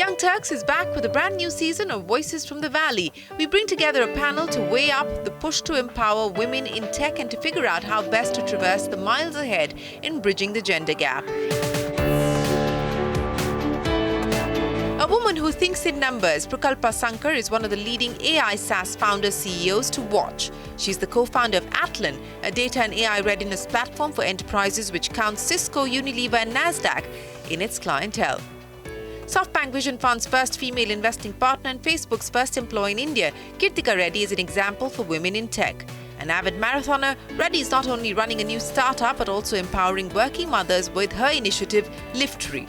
Young Turks is back with a brand new season of Voices from the Valley. We bring together a panel to weigh up the push to empower women in tech and to figure out how best to traverse the miles ahead in bridging the gender gap. A woman who thinks in numbers, Prukalpa Sankar is one of the leading AI SaaS founders CEOs to watch. She's the co-founder of Atlan, a data and AI readiness platform for enterprises which counts Cisco, Unilever and Nasdaq in its clientele. SoftBank Vision Fund's first female investing partner and Facebook's first employee in India, Kirthiga Reddy, is an example for women in tech. An avid marathoner, Reddy is not only running a new startup but also empowering working mothers with her initiative, Liftry.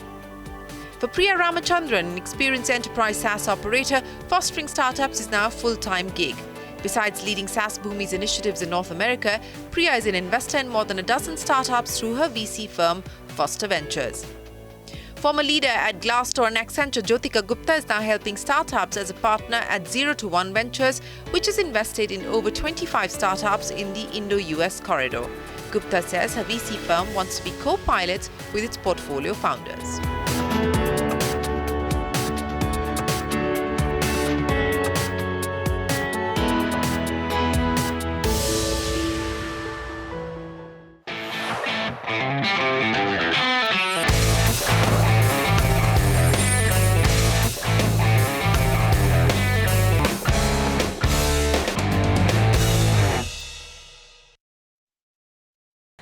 For Priya Ramachandran, an experienced enterprise SaaS operator, fostering startups is now a full-time gig. Besides leading SaaS Boomi's initiatives in North America, Priya is an investor in more than a dozen startups through her VC firm, Foster Ventures. Former leader at Glassdoor and Accenture, Jyotika Gupta, is now helping startups as a partner at Z21 Ventures, which has invested in over 25 startups in the Indo-US corridor. Gupta says her VC firm wants to be co-pilots with its portfolio founders.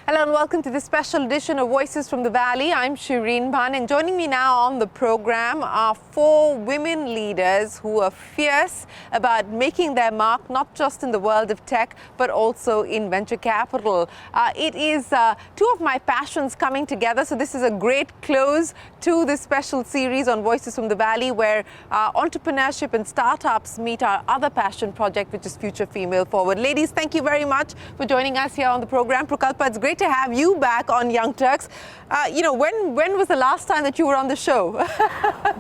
Hello and welcome to this special edition of Voices from the Valley. I'm Shereen Bhan, and joining me now on the program are four women leaders who are fierce about making their mark not just in the world of tech but also in venture capital. It is two of my passions coming together, so this is a great close to this special series on Voices from the Valley where entrepreneurship and startups meet our other passion project, which is Future Female Forward. Ladies, thank you very much for joining us here on the program. Prukalpa, it's great to have you back on Young Turks. When was the last time that you were on the show?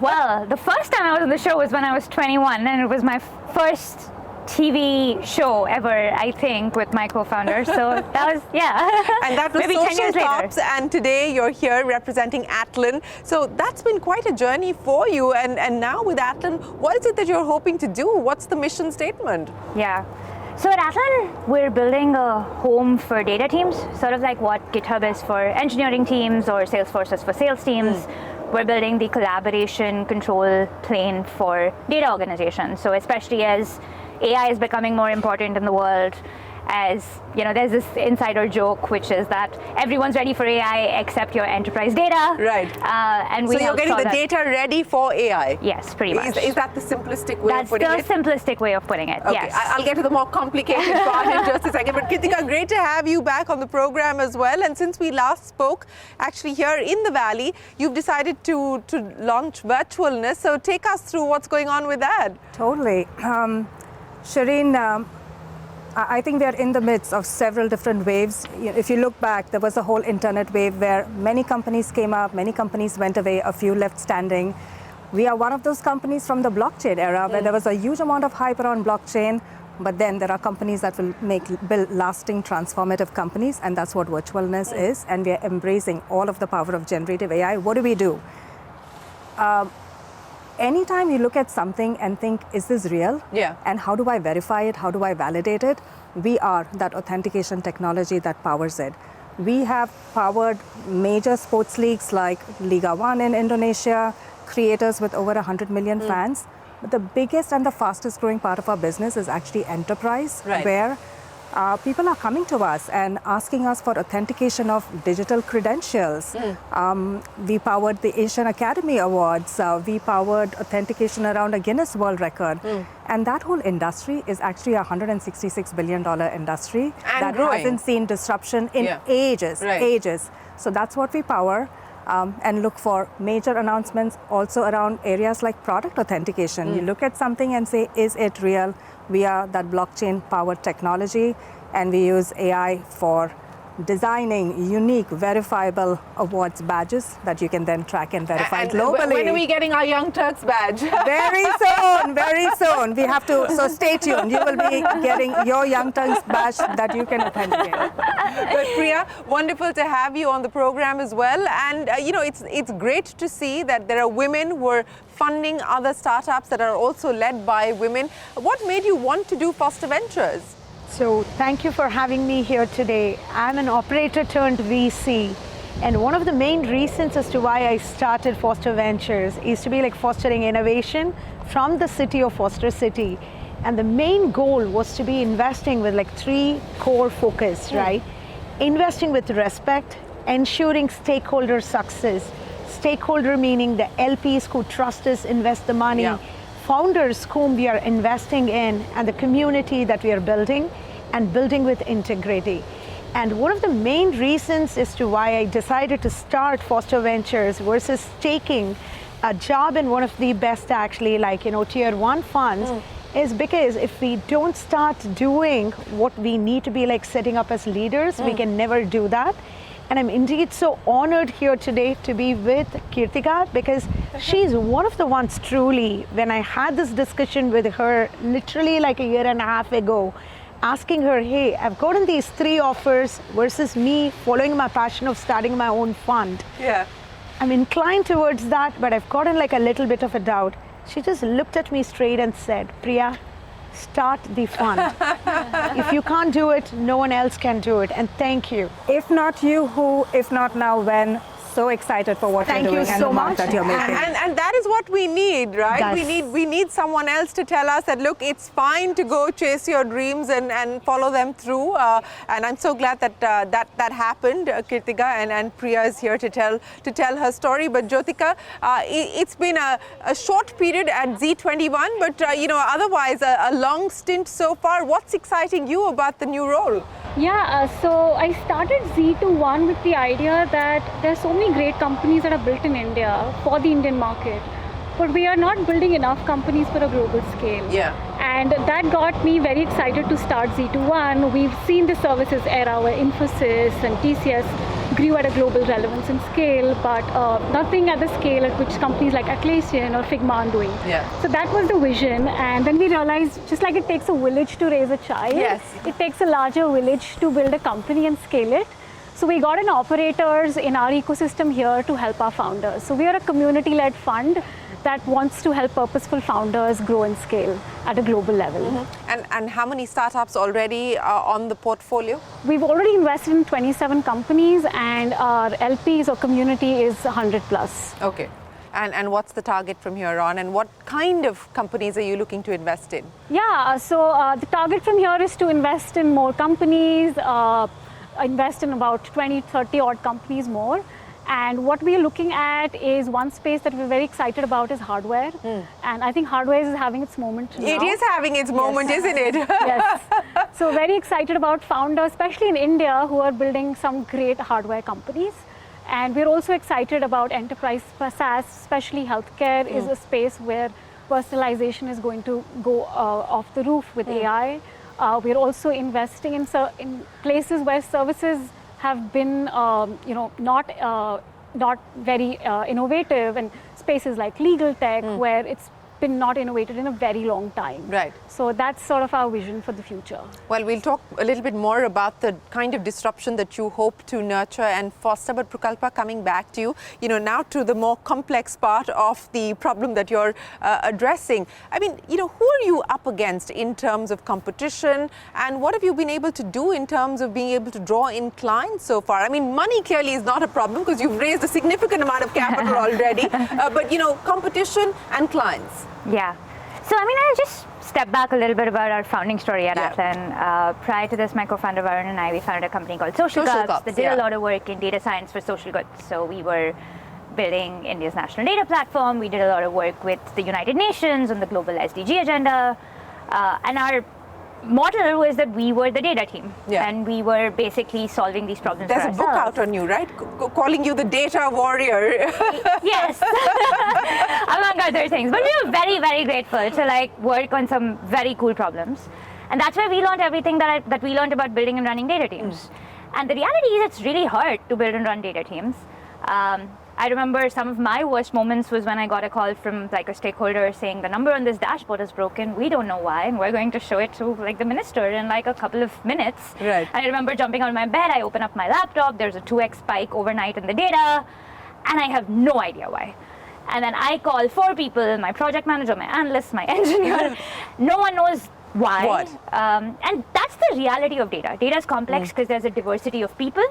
Well, the first time I was on the show was when I was 21, and it was my first TV show ever, I think, with my co-founder. So that was, yeah. And that was maybe Social 10 years Tops, later. and today you're here representing Atlan. So that's been quite a journey for you. And now with Atlan, what is it that you're hoping to do? What's the mission statement? Yeah. So at Atlan, we're building a home for data teams, sort of like what GitHub is for engineering teams or Salesforce is for sales teams. We're building the collaboration control plane for data organizations. So especially as AI is becoming more important in the world, as you know, there's this insider joke, which is that everyone's ready for AI except your enterprise data. Right. And we so you're getting the that. data ready for AI. Yes, pretty much. Is that the simplistic way of putting it? That's the simplistic way of putting it, Okay. yes. I'll get to the more complicated part in just a second. But Kirthiga, great to have you back on the program as well. And since we last spoke, actually here in the Valley, you've decided to launch Virtualness. So take us through what's going on with that. Totally. Shereen, I think we are in the midst of several different waves. If you look back, there was a whole internet wave where many companies came up, many companies went away, a few left standing. We are one of those companies from the blockchain era where there was a huge amount of hype around blockchain, but then there are companies that will build lasting, transformative companies, and that's what Virtualness is, and we are embracing all of the power of generative AI. What do? Anytime you look at something and think, is this real? Yeah. And how do I verify it? How do I validate it? We are that authentication technology that powers it. We have powered major sports leagues like Liga 1 in Indonesia, creators with over 100 million fans. But the biggest and the fastest growing part of our business is actually enterprise, right, where people are coming to us and asking us for authentication of digital credentials. We powered the Asian Academy Awards. We powered authentication around a Guinness World Record. And that whole industry is actually a $166 billion industry that hasn't seen disruption in ages. So that's what we power. And look for major announcements also around areas like product authentication. You look at something and say, is it real? We are that blockchain-powered technology, and we use AI for designing unique, verifiable awards badges that you can then track and verify globally. When are we getting our Young Turks badge? Very soon, very soon. We have to, so stay tuned. You will be getting your Young Turks badge that you can authenticate. But Priya, wonderful to have you on the program as well. And it's great to see that there are women who are funding other startups that are also led by women. What made you want to do Foster Ventures? So thank you for having me here today. I'm an operator turned VC, and one of the main reasons as to why I started Foster Ventures is to be like fostering innovation from the city of Foster City. And the main goal was to be investing with like 3 core focus, right? Investing with respect, ensuring stakeholder success. Stakeholder meaning the LPs who trust us, invest the money. Yeah. Founders whom we are investing in, and the community that we are building, and building with integrity. And one of the main reasons as to why I decided to start Foster Ventures versus taking a job in one of the best actually tier 1 funds is because if we don't start doing what we need to be like setting up as leaders, we can never do that. And I'm indeed so honored here today to be with Kirthiga, because she's one of the ones truly, when I had this discussion with her literally like a year and a half ago, asking her, hey, I've gotten these 3 offers versus me following my passion of starting my own fund. Yeah. I'm inclined towards that, but I've gotten like a little bit of a doubt. She just looked at me straight and said, Priya, start the fund. If you can't do it, no one else can do it. And thank you. If not you, who? If not now, when? So excited for what Thank you're doing you and so the mark much. that you're making. And that is what we need, right? Yes. We need someone else to tell us that, look, it's fine to go chase your dreams and follow them through. And I'm so glad that that happened, Kirthiga, and Priya is here to tell her story. But Jyotika, it's been a short period at Z21, but otherwise a long stint so far. What's exciting you about the new role? Yeah, so I started Z21 with the idea that there are so many great companies that are built in India for the Indian market, but we are not building enough companies for a global scale. Yeah. And that got me very excited to start Z21. We've seen the services era where Infosys and TCS grew at a global relevance and scale, but nothing at the scale at which companies like Atlan or Figma are doing. Yeah. So that was the vision, and then we realized just like it takes a village to raise a child, Yes. it takes a larger village to build a company and scale it. So we got in operators in our ecosystem here to help our founders. So we are a community-led fund that wants to help purposeful founders grow and scale at a global level. And how many startups already on the portfolio? We've already invested in 27 companies, and our LPs or community is 100 plus. Okay. And what's the target from here on, and what kind of companies are you looking to invest in? Yeah, so the target from here is to invest in more companies, invest in about 20, 30 odd companies more. And what we are looking at is one space that we're very excited about is hardware. And I think hardware is having its moment now. It is having its moment, isn't it? Yes. So very excited about founders, especially in India, who are building some great hardware companies. And we're also excited about enterprise SaaS, especially healthcare is a space where personalization is going to go off the roof with AI. We're also investing in places where services have been, not very innovative, and spaces like legal tech, where it's been not innovated in a very long time. Right. So that's sort of our vision for the future. Well, we'll talk a little bit more about the kind of disruption that you hope to nurture and foster. But Prukalpa, coming back to you, now to the more complex part of the problem that you're addressing. I mean, who are you up against in terms of competition, and what have you been able to do in terms of being able to draw in clients so far? I mean, money clearly is not a problem because you've raised a significant amount of capital already, but competition and clients. Yeah. So, I'll just step back a little bit about our founding story at Atlan. Prior to this, my co-founder Varun and I, we founded a company called Social Cups that did a lot of work in data science for social good. So we were building India's national data platform. We did a lot of work with the United Nations on the global SDG agenda. And our model was that we were the data team, and we were basically solving these problems for ourselves. There's a book out on you, right? Calling you the data warrior. Yes, among other things. But we were very, very grateful to work on some very cool problems. And that's where we learned everything that we learned about building and running data teams. And the reality is it's really hard to build and run data teams. I remember some of my worst moments was when I got a call from like a stakeholder saying the number on this dashboard is broken, we don't know why, and we're going to show it to like the minister in like a couple of minutes. Right. I remember jumping out of my bed, I open up my laptop, there's a 2x spike overnight in the data, and I have no idea why. And then I call 4 people, my project manager, my analyst, my engineer, no one knows why. What? And that's the reality of data. Data is complex because there's a diversity of people,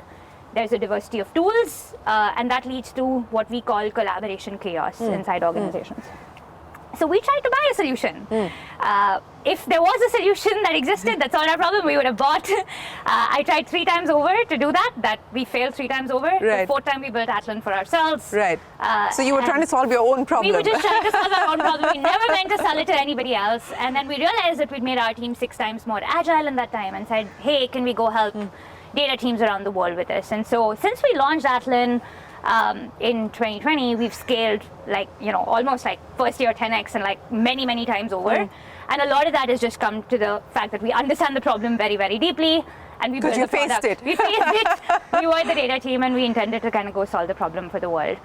there's a diversity of tools, and that leads to what we call collaboration chaos inside organizations. So we tried to buy a solution. If there was a solution that existed, that's not our problem, we would have bought. I tried 3 times over to do that we failed 3 times over. Right. The 4th time we built Atlan for ourselves. Right. So you were trying to solve your own problem. We were just trying to solve our own problem. We never meant to sell it to anybody else. And then we realized that we'd made our team 6 times more agile in that time and said, hey, can we go help data teams around the world with this? And so since we launched Atlan in 2020, we've scaled like, almost like first year 10x and like many times over. And a lot of that has just come to the fact that we understand the problem very, very deeply. And we built the product. We faced it. We were the data team and we intended to kind of go solve the problem for the world.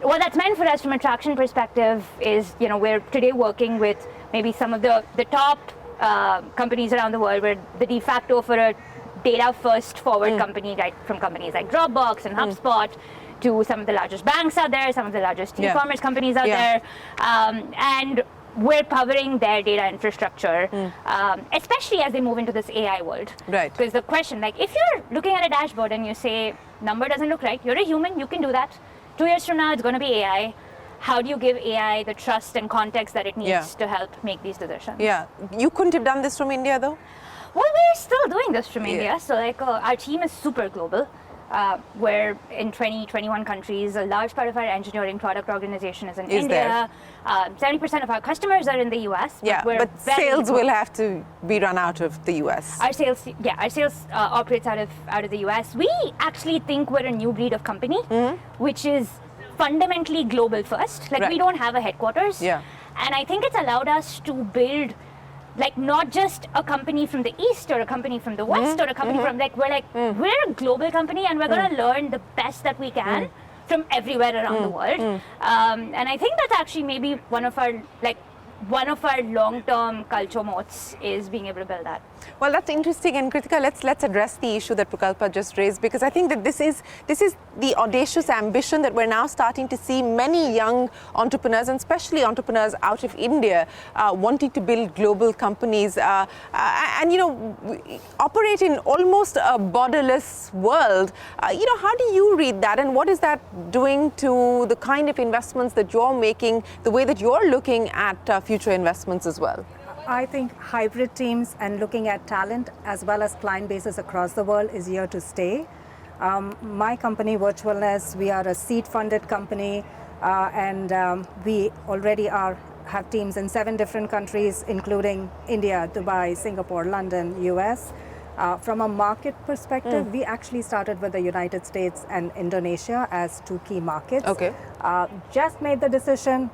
What that's meant for us from a traction perspective is, we're today working with maybe some of the top companies around the world. We're the de facto for a data first forward company, right, from companies like Dropbox and HubSpot to some of the largest banks out there, some of the largest e-commerce companies out there. And we're powering their data infrastructure, especially as they move into this AI world. Right. Because the question, like, if you're looking at a dashboard and you say, number doesn't look right, you're a human, you can do that. 2 years from now, it's going to be AI. How do you give AI the trust and context that it needs to help make these decisions? Yeah. You couldn't have done this from India, though? Well, we're still doing this from India. So, like, our team is super global. We're in 21 countries. A large part of our engineering product organization is in India. 70% of our customers are in the US. But sales will have to be run out of the US. Our sales operates out of the US. We actually think we're a new breed of company, which is fundamentally global first. Like, we don't have a headquarters. Yeah. And I think it's allowed us to build like not just a company from the East or a company from the West or a company from we're a global company and we're going to learn the best that we can from everywhere around the world. And I think that's actually maybe one of our long-term culture moats is being able to build that. Well, that's interesting. And Kirthiga, let's address the issue that Prukalpa just raised, because I think that this is the audacious ambition that we're now starting to see many young entrepreneurs, and especially entrepreneurs out of India, wanting to build global companies and operate in almost a borderless world. How do you read that, and what is that doing to the kind of investments that you're making, the way that you're looking at future investments as well? I think hybrid teams and looking at talent as well as client bases across the world is here to stay. My company, Virtualness, we are a seed-funded company, and we already have teams in 7 different countries, including India, Dubai, Singapore, London, US. From a market perspective, we actually started with the United States and Indonesia as 2 key markets. Okay. Just made the decision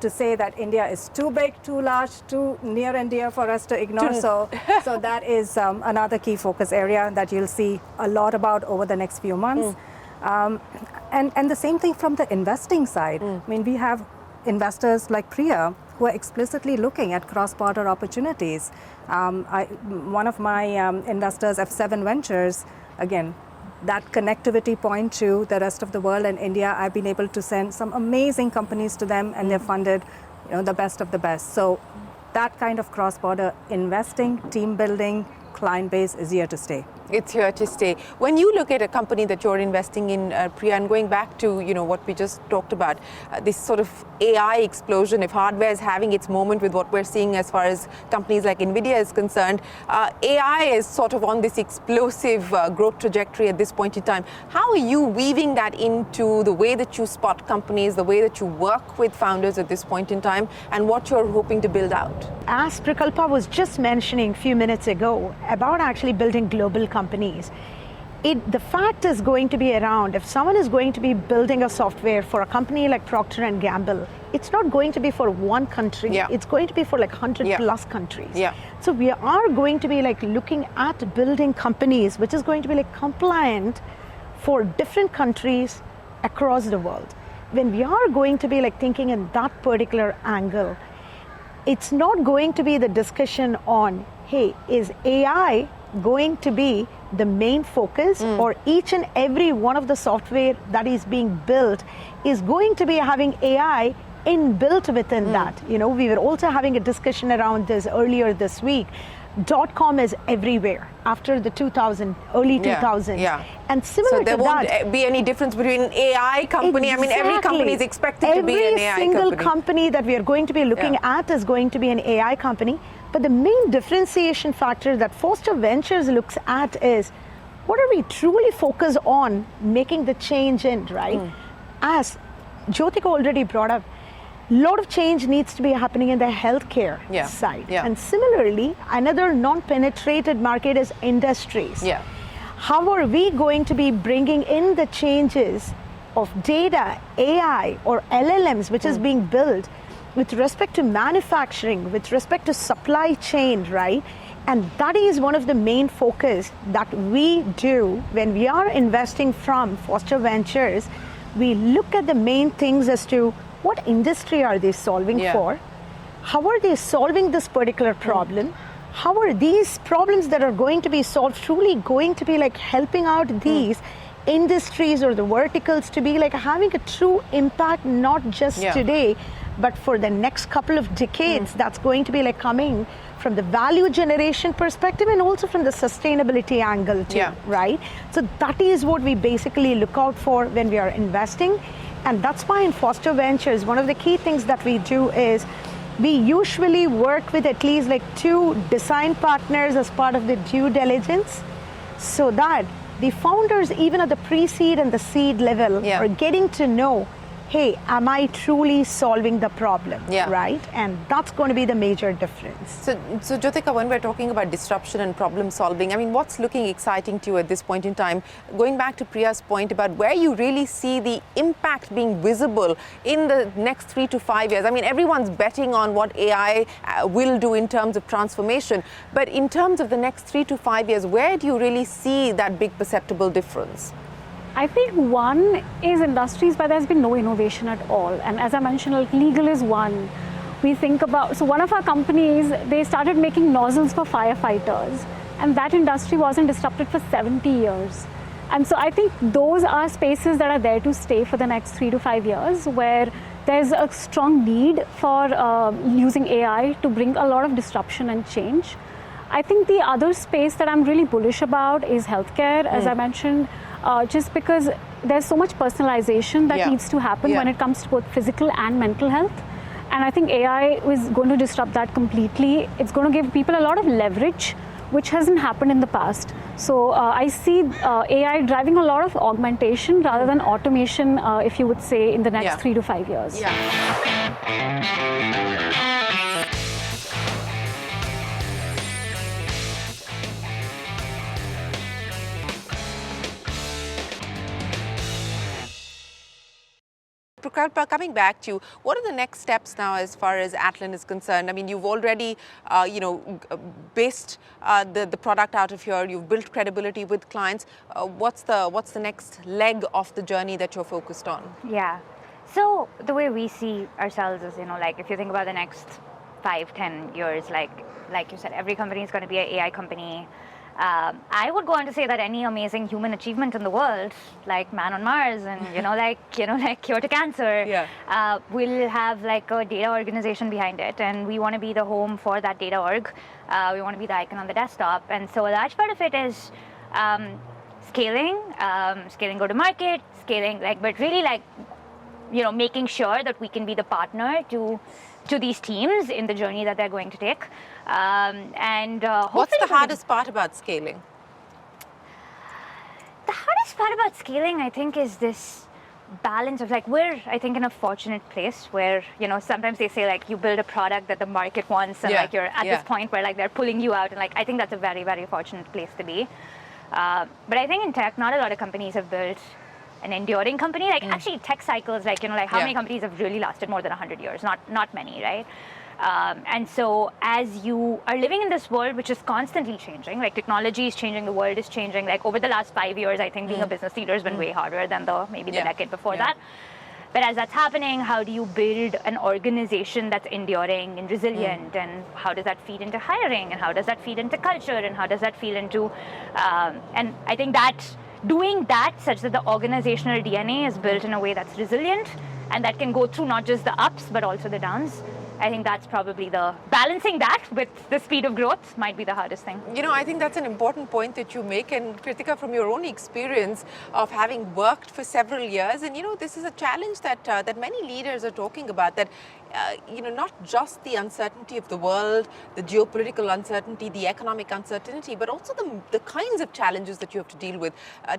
to say that India is too big, too large, too near and dear for us to ignore. So that is another key focus area that you'll see a lot about over the next few months. And the same thing from the investing side. I mean, we have investors like Priya who are explicitly looking at cross-border opportunities. One of my investors, Z21 Ventures, again, that connectivity point to the rest of the world and India, I've been able to send some amazing companies to them, and they're funded, the best of the best. So that kind of cross-border investing, team building, client base is here to stay. It's here to stay. When you look at a company that you're investing in, Priya, and going back to what we just talked about, this sort of AI explosion, if hardware is having its moment with what we're seeing as far as companies like NVIDIA is concerned, AI is sort of on this explosive growth trajectory at this point in time. How are you weaving that into the way that you spot companies, the way that you work with founders at this point in time, and what you're hoping to build out? As Prukalpa was just mentioning a few minutes ago about actually building global companies, the fact is going to be around, if someone is going to be building a software for a company like Procter & Gamble, it's not going to be for one country. Yeah. It's going to be for like 100 plus countries. Yeah. So we are going to be like looking at building companies which is going to be like compliant for different countries across the world. When we are going to be like thinking in that particular angle, it's not going to be the discussion on, hey, is AI going to be the main focus, or each and every one of the software that is being built is going to be having AI inbuilt within that. You know, we were also having a discussion around this earlier this week. .com is everywhere after the early 2000s. Yeah. And similar so there to won't that, be any difference between an AI company. I mean, every company is expected to be an AI Every single company. company that we are going to be looking at is going to be an AI company. But the main differentiation factor that Foster Ventures looks at is, what are we truly focused on making the change in, right? As Jyotika already brought up, a lot of change needs to be happening in the healthcare side. Yeah. And similarly, another non-penetrated market is industries. Yeah. How are we going to be bringing in the changes of data, AI, or LLMs, which is being built with respect to manufacturing, with respect to supply chain, right? And that is one of the main focus that we do when we are investing from Foster Ventures. We look at the main things as to what industry are they solving for? How are they solving this particular problem? How are these problems that are going to be solved truly going to be like helping out these industries or the verticals to be like having a true impact, not just today, but for the next couple of decades that's going to be like coming from the value generation perspective and also from the sustainability angle too, right? So that is what we basically look out for when we are investing. And that's why in Foster Ventures, one of the key things that we do is we usually work with at least like 2 design partners as part of the due diligence, so that the founders, even at the pre-seed and the seed level, are getting to know, hey, am I truly solving the problem, right? And that's going to be the major difference. So Jyotika, when we're talking about disruption and problem solving, I mean, what's looking exciting to you at this point in time? Going back to Priya's point about where you really see the impact being visible in the next 3 to 5 years. I mean, everyone's betting on what AI will do in terms of transformation, but in terms of the next 3 to 5 years, where do you really see that big perceptible difference? I think one is industries where there's been no innovation at all. And as I mentioned, like legal is one. We think about, so one of our companies, they started making nozzles for firefighters, and that industry wasn't disrupted for 70 years. And so I think those are spaces that are there to stay for the next 3 to 5 years, where there's a strong need for using AI to bring a lot of disruption and change. I think the other space that I'm really bullish about is healthcare, as I mentioned, just because there's so much personalization that needs to happen when it comes to both physical and mental health. And I think AI is going to disrupt that completely. It's going to give people a lot of leverage, which hasn't happened in the past. So I see AI driving a lot of augmentation rather than automation, if you would say, in the next 3 to 5 years. Prukalpa, coming back to you, what are the next steps now as far as Atlan is concerned? I mean, you've already, based the product out of here. You've built credibility with clients. What's the next leg of the journey that you're focused on? Yeah. So the way we see ourselves is, like if you think about the next 5-10 years, like you said, every company is going to be an AI company. I would go on to say that any amazing human achievement in the world, like man on Mars and like cure to cancer, will have like a data organization behind it, and we want to be the home for that data org. We want to be the icon on the desktop, and so a large part of it is scaling go-to-market, scaling but really making sure that we can be the partner to these teams in the journey that they're going to take. What's the hardest part about scaling? The hardest part about scaling, I think, is this balance of we're, I think, in a fortunate place where, sometimes they say you build a product that the market wants and you're at this point where they're pulling you out, and I think that's a very, very fortunate place to be. But I think in tech, not a lot of companies have built an enduring company. Like actually tech cycles, like, you know, like how many companies have really lasted more than 100 years? Not many, right? And so as you are living in this world, which is constantly changing, like technology is changing, the world is changing. Like over the last 5 years, I think being a business leader has been way harder than maybe the decade before that. But as that's happening, how do you build an organization that's enduring and resilient? And how does that feed into hiring? And how does that feed into culture? And how does that feed into, and I think that doing that such that the organizational DNA is built in a way that's resilient and that can go through not just the ups, but also the downs. I think that's probably balancing that with the speed of growth might be the hardest thing. You know, I think that's an important point that you make. And Kirthika, from your own experience of having worked for several years, and you know, this is a challenge that many leaders are talking about, that you know, not just the uncertainty of the world, the geopolitical uncertainty, the economic uncertainty, but also the kinds of challenges that you have to deal with.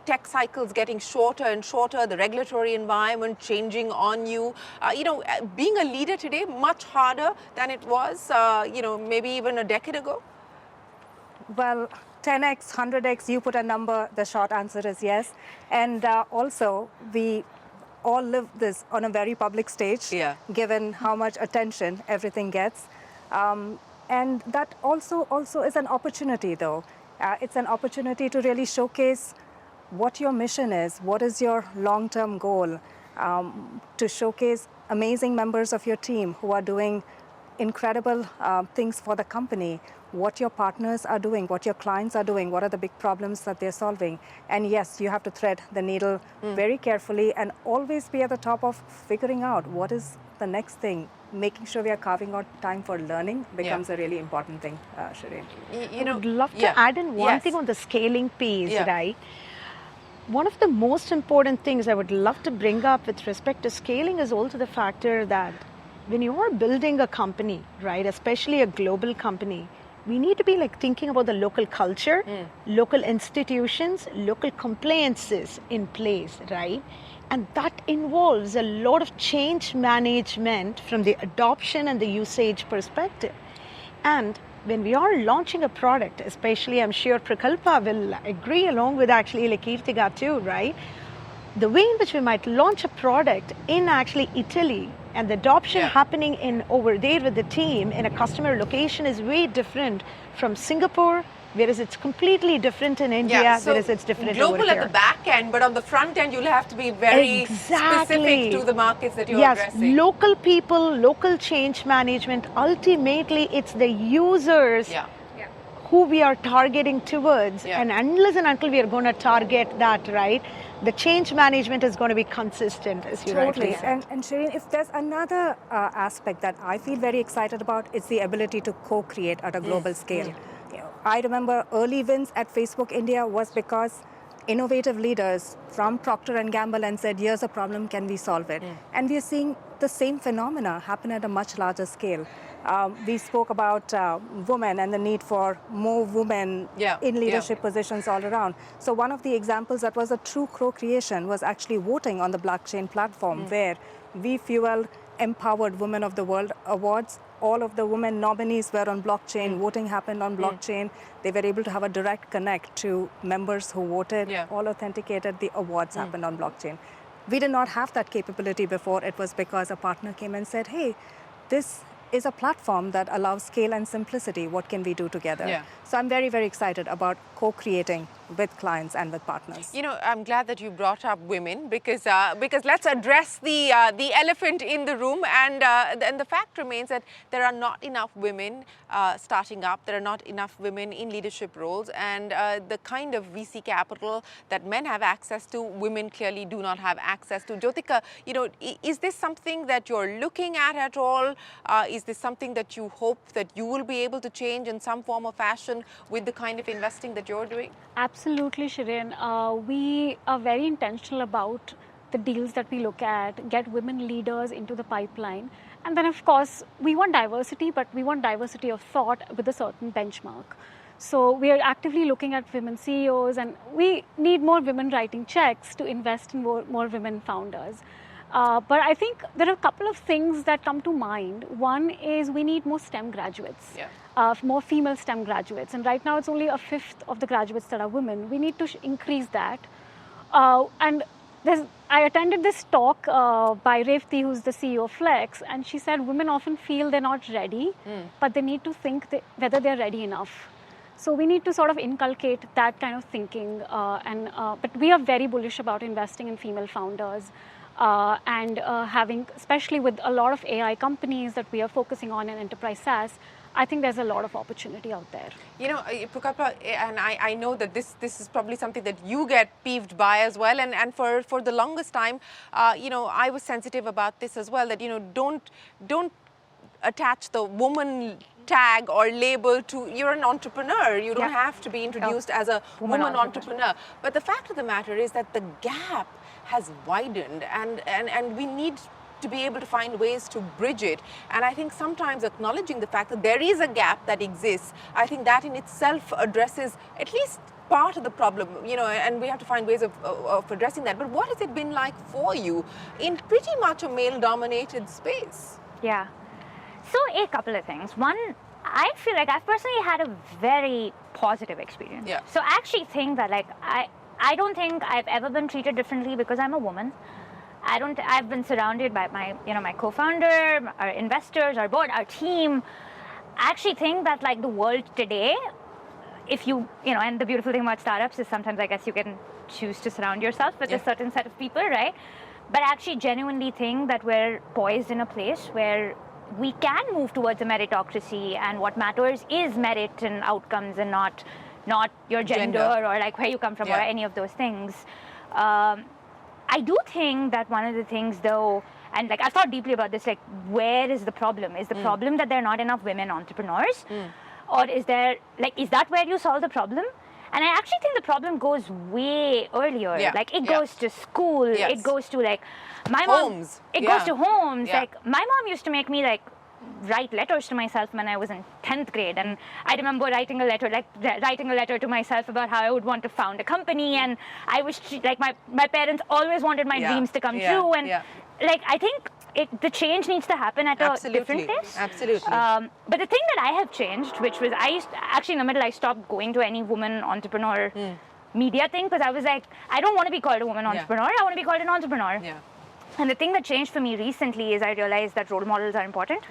Tech cycles getting shorter and shorter, the regulatory environment changing on you. You know, being a leader today, much harder than it was, you know, maybe even a decade ago? Well, 10x, 100x, you put a number, the short answer is yes. And also, we all live this on a very public stage, given how much attention everything gets. And that also is an opportunity, though. It's an opportunity to really showcase what your mission is, what is your long-term goal, to showcase amazing members of your team who are doing incredible things for the company, what your partners are doing, what your clients are doing, what are the big problems that they're solving. And yes, you have to thread the needle very carefully and always be at the top of figuring out what is the next thing. Making sure we are carving out time for learning becomes a really important thing, Shereen. You know, I would love to add in one thing on the scaling piece, right? One of the most important things I would love to bring up with respect to scaling is also the factor that when you are building a company, right, especially a global company, we need to be like thinking about the local culture, local institutions, local compliances in place, right? And that involves a lot of change management from the adoption and the usage perspective. And when we are launching a product, especially I'm sure Prukalpa will agree along with actually like Kirthiga too, right? The way in which we might launch a product in actually Italy and the adoption happening in over there with the team in a customer location is way different from Singapore, whereas it's completely different in India, so whereas it's different global over here. at the back end, but on the front end, you'll have to be very specific to the markets that you're addressing. Local people, local change management, ultimately it's the users who we are targeting towards. And unless and until we are going to target that, right, the change management is going to be consistent, as you rightly said. And Shereen, if there's another aspect that I feel very excited about, it's the ability to co-create at a global scale. You know, I remember early wins at Facebook India was because innovative leaders from Procter & Gamble and said, here's a problem, can we solve it? And we are seeing the same phenomena happen at a much larger scale. We spoke about women and the need for more women in leadership positions all around. So one of the examples that was a true co-creation was actually voting on the blockchain platform, where we fueled Empowered Women of the World Awards. All of the women nominees were on blockchain. Voting happened on blockchain. They were able to have a direct connect to members who voted, all authenticated. The awards happened on blockchain. We did not have that capability before. It was because a partner came and said, hey, this is a platform that allows scale and simplicity. What can we do together? So I'm very, very excited about co-creating with clients and with partners. You know, I'm glad that you brought up women because let's address the elephant in the room, and the fact remains that there are not enough women starting up. There are not enough women in leadership roles, and the kind of VC capital that men have access to, women clearly do not have access to. Jyotika, you know, is this something that you're looking at all? Is this something that you hope that you will be able to change in some form or fashion with the kind of investing that you're doing? Absolutely, Shereen. We are very intentional about the deals that we look at, get women leaders into the pipeline. And then, of course, we want diversity, but we want diversity of thought with a certain benchmark. So we are actively looking at women CEOs, and we need more women writing checks to invest in more women founders. But I think there are a couple of things that come to mind. One is we need more STEM graduates, more female STEM graduates. And right now it's only a fifth of the graduates that are women. We need to increase that. And I attended this talk by Revati, who's the CEO of Flex, and she said women often feel they're not ready, but they need to think whether they're ready enough. So we need to sort of inculcate that kind of thinking, but we are very bullish about investing in female founders and having, especially with a lot of AI companies that we are focusing on in enterprise SaaS, I think there's a lot of opportunity out there. You know, Prukalpa, and I know that this is probably something that you get peeved by as well, and for the longest time, you know, I was sensitive about this as well, that, you know, don't attach the woman tag or label to, you're an entrepreneur, you don't have to be introduced as a woman entrepreneur. But the fact of the matter is that the gap has widened, and we need to be able to find ways to bridge it. And I think sometimes acknowledging the fact that there is a gap that exists, I think that in itself addresses at least part of the problem, you know, and we have to find ways of addressing that. But what has it been like for you in pretty much a male-dominated space? Yeah. So a couple of things. One, I feel like I've personally had a very positive experience. Yeah. So I actually think that, like, I don't think I've ever been treated differently because I'm a woman. I've been surrounded by my co-founder, our investors, our board, our team. I actually think that, like, the world today, if you know, and the beautiful thing about startups is sometimes I guess you can choose to surround yourself with a certain set of people, right? But I actually genuinely think that we're poised in a place where we can move towards a meritocracy, and what matters is merit and outcomes and not your gender or like where you come from or any of those things. I do think that one of the things, though, and like I've thought deeply about this, like, where is the problem? Is the problem that there are not enough women entrepreneurs? Or is that where you solve the problem? And I actually think the problem goes way earlier. Like, it goes to school, it goes to, like, my homes. Mom, it goes to homes. Like, my mom used to make me, like, write letters to myself when I was in 10th grade, and I remember writing a letter to myself about how I would want to found a company, and I was like, my parents always wanted my dreams to come true, and like, I think the change needs to happen at a different pace. Absolutely. But the thing that I have changed, which was actually in the middle, I stopped going to any woman entrepreneur media thing because I was like, I don't want to be called a woman entrepreneur. I want to be called an entrepreneur. And the thing that changed for me recently is I realized that role models are important.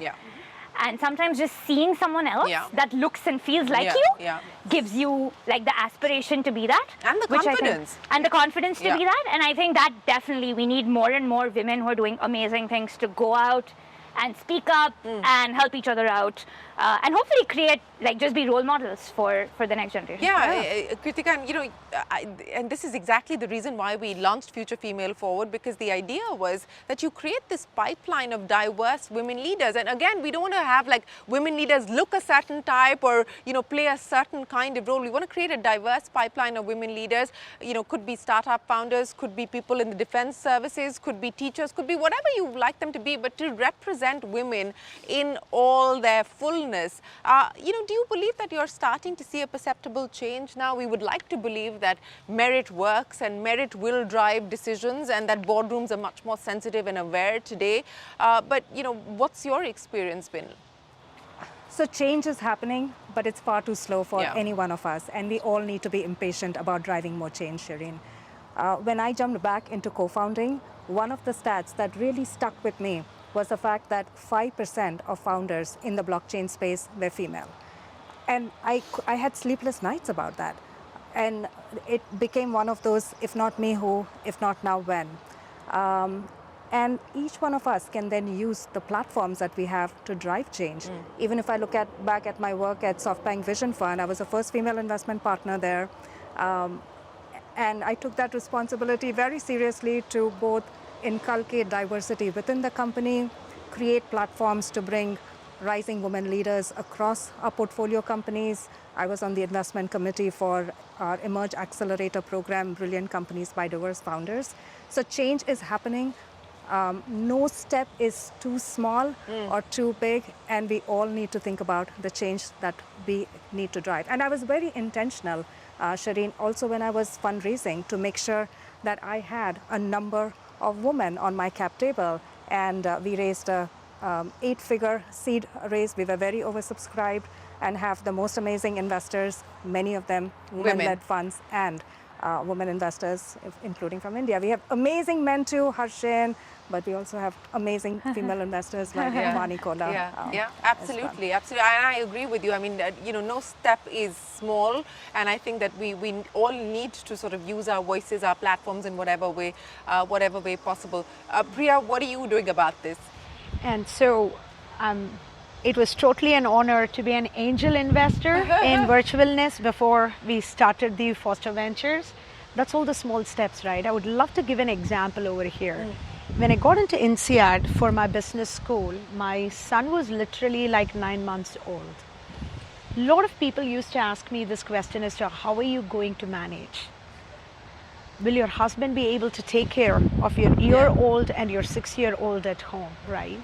And sometimes just seeing someone else that looks and feels like you gives you, like, the aspiration to be that. And the confidence. And the confidence to be that. And I think that definitely we need more and more women who are doing amazing things to go out and speak up and help each other out, and hopefully create, like, just be role models for the next generation. Kirthika, and you know, and this is exactly the reason why we launched Future Female Forward, because the idea was that you create this pipeline of diverse women leaders. And again, we don't want to have, like, women leaders look a certain type or, you know, play a certain kind of role. We want to create a diverse pipeline of women leaders. You know, could be startup founders, could be people in the defense services, could be teachers, could be whatever you like them to be, but to represent women in all their fullness. You know, do you believe that you're starting to see a perceptible change now? We would like to believe that merit works and merit will drive decisions, and that boardrooms are much more sensitive and aware today. But, you know, what's your experience been? So change is happening, but it's far too slow for any one of us, and we all need to be impatient about driving more change, Shereen. When I jumped back into co-founding, one of the stats that really stuck with me was the fact that 5% of founders in the blockchain space were female. And I had sleepless nights about that. And it became one of those, if not me, who, if not now, when. And each one of us can then use the platforms that we have to drive change. Even if I look back at my work at SoftBank Vision Fund, I was the first female investment partner there. And I took that responsibility very seriously to both inculcate diversity within the company, create platforms to bring rising women leaders across our portfolio companies. I was on the investment committee for our Emerge Accelerator program, Brilliant Companies by Diverse Founders. So change is happening. No step is too small or too big, and we all need to think about the change that we need to drive. And I was very intentional, Shereen, also when I was fundraising, to make sure that I had a number of women on my cap table, and we raised a 8-figure seed raise. We were very oversubscribed and have the most amazing investors, many of them women-led funds, and women investors, including from India. We have amazing men too, Harshin, but we also have amazing female investors like Vani Kola. Absolutely. And I agree with you. I mean, no step is small, and I think that we all need to sort of use our voices, our platforms in whatever way possible. Priya, what are you doing about this? And so it was totally an honor to be an angel investor in Virtualness before we started the Foster Ventures. That's all the small steps, right? I would love to give an example over here. When I got into INSEAD for my business school, my son was literally like 9 months old. A lot of people used to ask me this question as to how are you going to manage? Will your husband be able to take care of your year-old and your 6-year-old at home, right?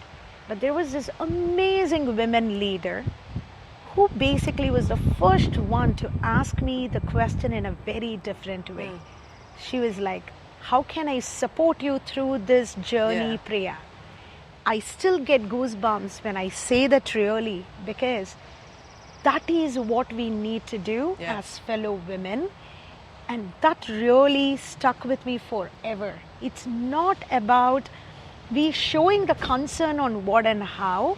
But there was this amazing women leader who basically was the first one to ask me the question in a very different way. She was like, how can I support you through this journey, Priya? I still get goosebumps when I say that really, because that is what we need to do as fellow women. And that really stuck with me forever. It's not about we showing the concern on what and how.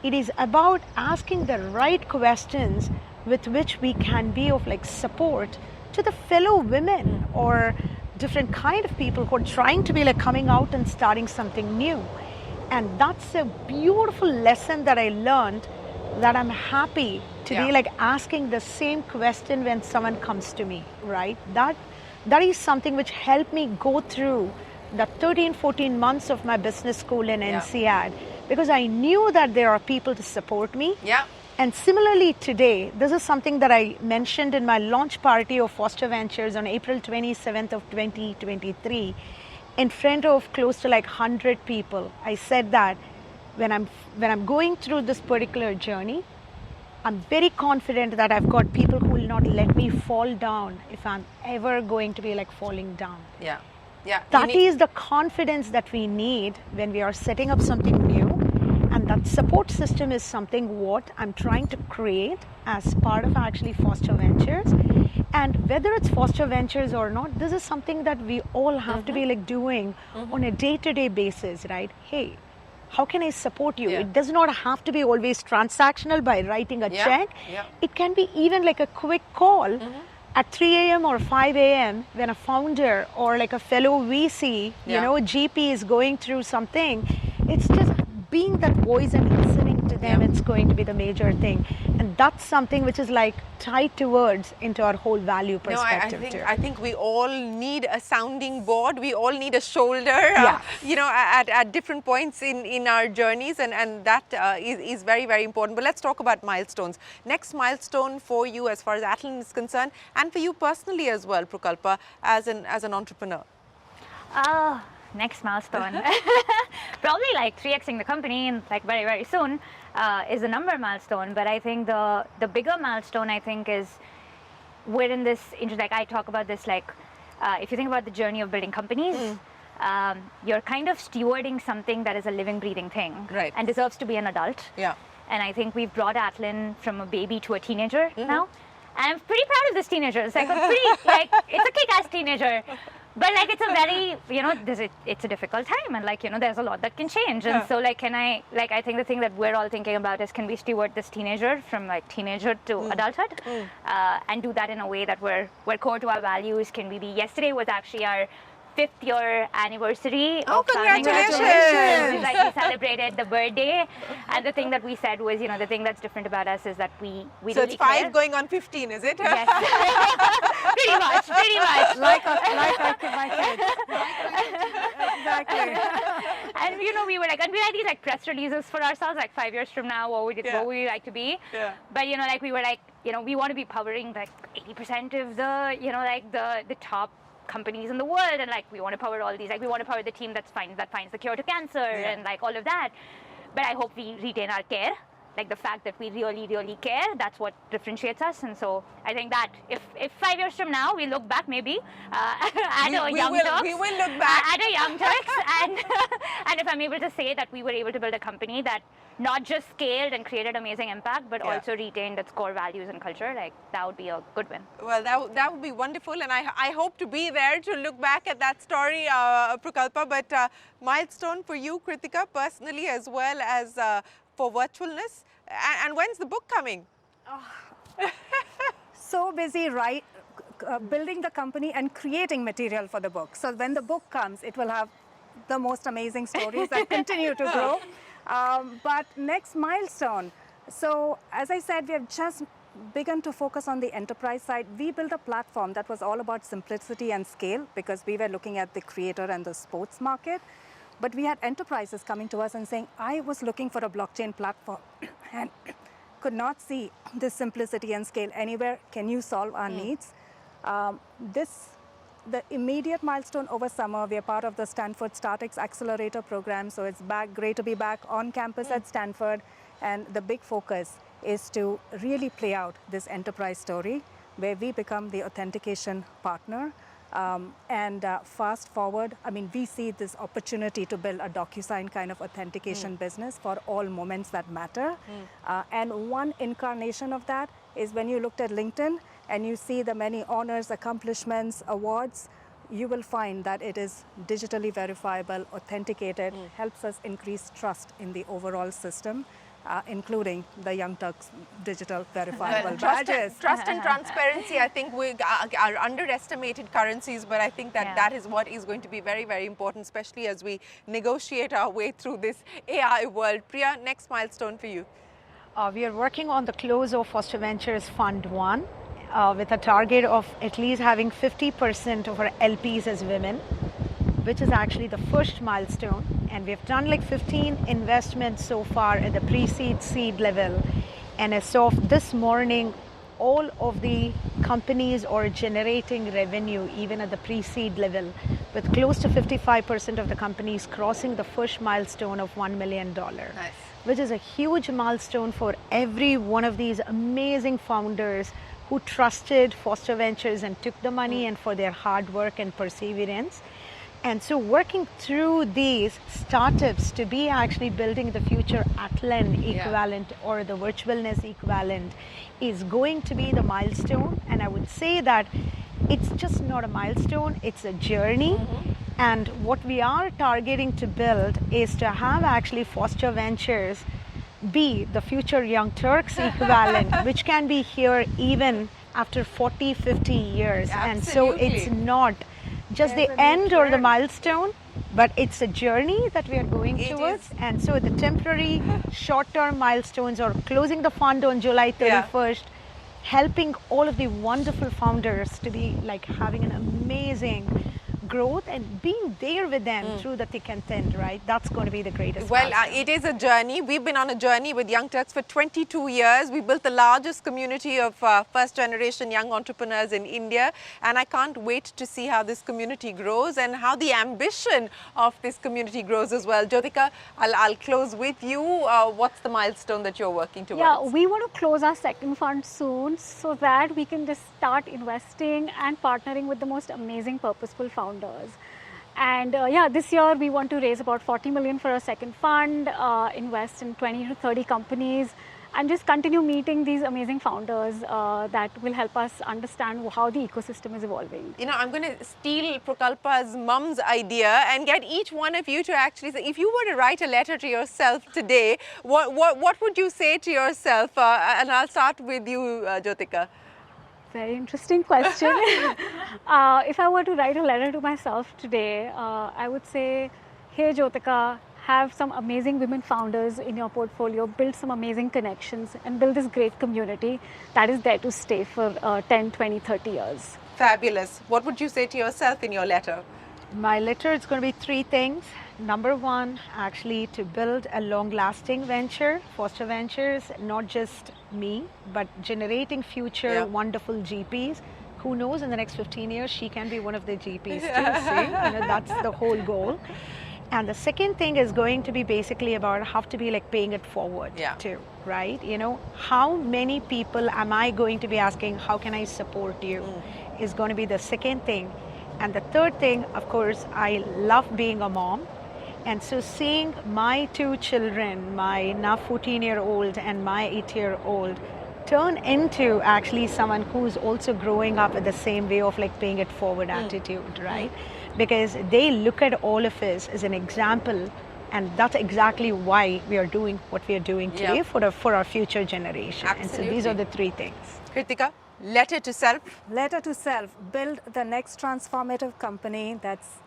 It is about asking the right questions with which we can be of like support to the fellow women or different kind of people who are trying to be like coming out and starting something new. And that's a beautiful lesson that I learned, that I'm happy to be like asking the same question when someone comes to me, right? That is something which helped me go through the 13-14 months of my business school in INSEAD, because I knew that there are people to support me. And similarly today, this is something that I mentioned in my launch party of Foster Ventures on April 27th of 2023 in front of close to like 100 people. I said that when I'm going through this particular journey, I'm very confident that I've got people who will not let me fall down if I'm ever going to be like falling down. That is the confidence that we need when we are setting up something new. And that support system is something what I'm trying to create as part of actually Foster Ventures. And whether it's Foster Ventures or not, this is something that we all have to be like doing on a day-to-day basis, right? Hey, how can I support you? It does not have to be always transactional by writing a check. It can be even like a quick call at 3 a.m. or 5 a.m. when a founder or like a fellow VC, GP is going through something. It's just being that voice and listening to them, it's going to be the major thing. And that's something which is like tied towards into our whole value perspective. I think we all need a sounding board. We all need a shoulder, at different points in our journeys. And that is very, very important. But let's talk about milestones. Next milestone for you as far as Atlan is concerned, and for you personally as well, Prukalpa, as an entrepreneur. Next milestone, probably like 3xing the company and like very, very soon is a number milestone. But I think the bigger milestone, I think, is we're in this, like I talk about this, like if you think about the journey of building companies, you're kind of stewarding something that is a living, breathing thing and deserves to be an adult. And I think we've brought Atlan from a baby to a teenager now. And I'm pretty proud of this teenager. It's like a pretty, it's a kick-ass teenager. But like it's a very, it's a difficult time, and like, there's a lot that can change. And so like, I think the thing that we're all thinking about is, can we steward this teenager from like teenager to adulthood and do that in a way that we're core to our values? Can we be, yesterday was actually our 5th year anniversary. Oh, congratulations! Like we celebrated the birthday, and the thing that we said was, the thing that's different about us is that we so really it's 5 care. going on 15, is it? Yes. pretty much. Like my kids. Exactly. And we were like, and we had these like press releases for ourselves, like 5 years from now, what would we like to be? But like we were like, we want to be powering like 80% of the the top companies in the world, and like we want to power all these, like we want to power the team that finds the cure to cancer and like all of that. But I hope we retain our care. like the fact that we really, really care, that's what differentiates us. And so I think that if 5 years from now we look back maybe at a Young Turks, we will look back at a Young Turks, and if I'm able to say that we were able to build a company that not just scaled and created amazing impact, but also retained its core values and culture, like that would be a good win. Well, that would be wonderful, and I hope to be there to look back at that story, Prukalpa. But milestone for you, Kirthiga, personally, as well as for Virtualness. And when's the book coming? So busy, right? Building the company and creating material for the book. So when the book comes, it will have the most amazing stories that continue to grow. But next milestone. So as I said, we have just begun to focus on the enterprise side. We built a platform that was all about simplicity and scale because we were looking at the creator and the sports market. But we had enterprises coming to us and saying, I was looking for a blockchain platform and could not see this simplicity and scale anywhere. Can you solve our needs? The immediate milestone over summer, we are part of the Stanford StartX Accelerator program. So it's great to be back on campus at Stanford. And the big focus is to really play out this enterprise story where we become the authentication partner. Fast forward, I mean, we see this opportunity to build a DocuSign kind of authentication business for all moments that matter. And one incarnation of that is when you looked at LinkedIn and you see the many honors, accomplishments, awards, you will find that it is digitally verifiable, authenticated, helps us increase trust in the overall system. Including the Young Turks digital verifiable badges. Trust and transparency, I think, are underestimated currencies, but I think that that is what is going to be very, very important, especially as we negotiate our way through this AI world. Priya, next milestone for you. We are working on the close of Foster Ventures Fund 1 with a target of at least having 50% of our LPs as women, which is actually the first milestone. And we've done like 15 investments so far at the pre-seed, seed level. And as of this morning, all of the companies are generating revenue, even at the pre-seed level, with close to 55% of the companies crossing the first milestone of $1 million. Nice. Which is a huge milestone for every one of these amazing founders who trusted Foster Ventures and took the money and for their hard work and perseverance. And so working through these startups to be actually building the future Atlan equivalent or the Virtualness equivalent is going to be the milestone. And I would say that it's just not a milestone, it's a journey. And what we are targeting to build is to have actually Foster Ventures be the future Young Turks equivalent, which can be here even after 40, 50 years. Absolutely. And so it's not just the end or the milestone, but it's a journey that we are going towards. And so the temporary short-term milestones are closing the fund on July 31st, helping all of the wonderful founders to be like having an amazing growth and being there with them through the thick and thin, right? That's going to be the greatest. Well, it is a journey. We've been on a journey with Young Turks for 22 years. We built the largest community of first generation young entrepreneurs in India. And I can't wait to see how this community grows and how the ambition of this community grows as well. Jyotika, I'll close with you. What's the milestone that you're working towards? Yeah, we want to close our second fund soon so that we can just start investing and partnering with the most amazing, purposeful founders. And this year we want to raise about 40 million for our second fund, invest in 20 to 30 companies, and just continue meeting these amazing founders that will help us understand how the ecosystem is evolving. You know, I'm going to steal Prukalpa's mum's idea and get each one of you to actually say, if you were to write a letter to yourself today, what would you say to yourself? And I'll start with you, Jyotika. Very interesting question. If I were to write a letter to myself today, I would say, hey Jyotika, have some amazing women founders in your portfolio, build some amazing connections and build this great community that is there to stay for 10, 20, 30 years. Fabulous. What would you say to yourself in your letter? My letter is going to be 3 things. Number 1, actually to build a long-lasting venture, Foster Ventures, not just me, but generating future wonderful GPs. Who knows, in the next 15 years, she can be one of the GPs too, see? That's the whole goal. And the second thing is going to be basically about have to be like paying it forward too, right? You know, how many people am I going to be asking, how can I support you, is going to be the second thing. And the third thing, of course, I love being a mom. And so seeing my two children, my now 14-year-old and my 8-year-old, turn into actually someone who's also growing up with the same way of like paying it forward attitude, right? Because they look at all of us as an example, and that's exactly why we are doing what we are doing today for our future generation. Absolutely. And so these are the three things. Kirthiga, letter to self. Letter to self, build the next transformative company that's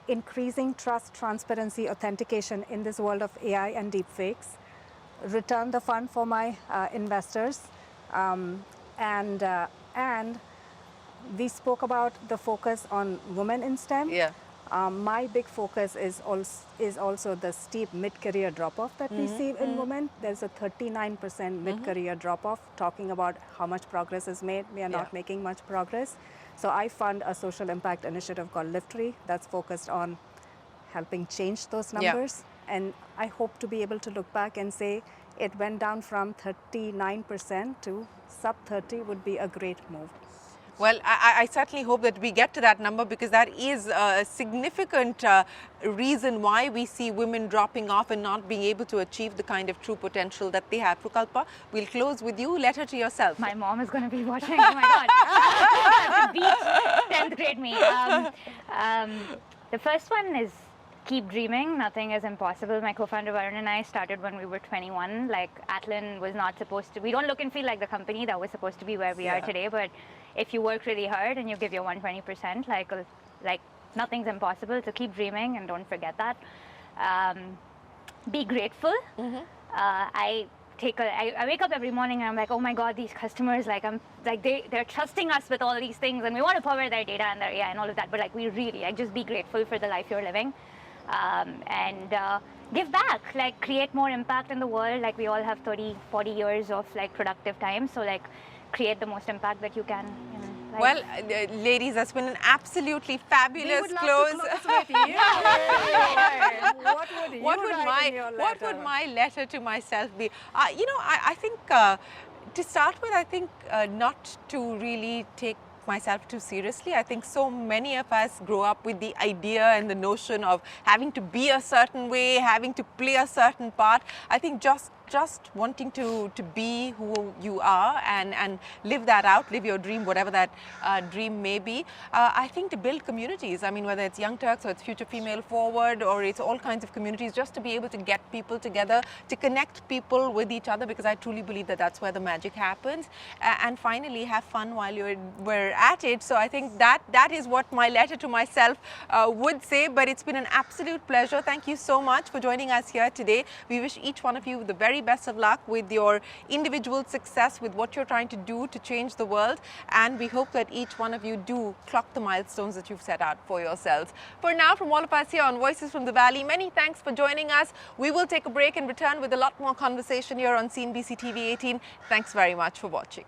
increasing trust, transparency, authentication in this world of AI and deepfakes. Return the fund for my investors, and we spoke about the focus on women in STEM. My big focus is also the steep mid-career drop-off that we see in women. There's a 39% mid-career drop-off, talking about how much progress is made. We are not making much progress. So I fund a social impact initiative called Liftry that's focused on helping change those numbers. And I hope to be able to look back and say it went down from 39% to sub 30 would be a great move. Well, I certainly hope that we get to that number, because that is a significant reason why we see women dropping off and not being able to achieve the kind of true potential that they have. Prukalpa, we'll close with you. Letter to yourself. My mom is going to be watching. Oh my God. I have to beat 10th grade me. The first one is keep dreaming. Nothing is impossible. My co-founder Varun and I started when we were 21. Like, Atlan was not supposed to, we don't look and feel like the company that was supposed to be where we are today, but if you work really hard and you give your 120%, like nothing's impossible. So keep dreaming and don't forget that. Be grateful. I wake up every morning and I'm like, oh my God, these customers, they're trusting us with all these things, and we want to power their data and their AI and all of that. But we really, just be grateful for the life you're living, and give back, create more impact in the world. We all have 30, 40 years of productive time. So create the most impact that you can. Well, ladies, that's been an absolutely fabulous close. What would my letter to myself be? I think to start with, I think not to really take myself too seriously. I think so many of us grow up with the idea and the notion of having to be a certain way, having to play a certain part. I think just wanting to be who you are and live that out, live your dream, whatever that dream may be. I think to build communities, whether it's Young Turks or it's Future Female Forward or it's all kinds of communities, just to be able to get people together, to connect people with each other, because I truly believe that that's where the magic happens. And finally, have fun while we're at it. So I think that is what my letter to myself would say. But it's been an absolute pleasure. Thank you so much for joining us here today. We wish each one of you the very best of luck with your individual success, with what you're trying to do to change the world, and we hope that each one of you do clock the milestones that you've set out for yourselves. For now, from all of us here on Voices from the Valley, many thanks for joining us. We will take a break and return with a lot more conversation here on CNBC-TV18. Thanks very much for watching.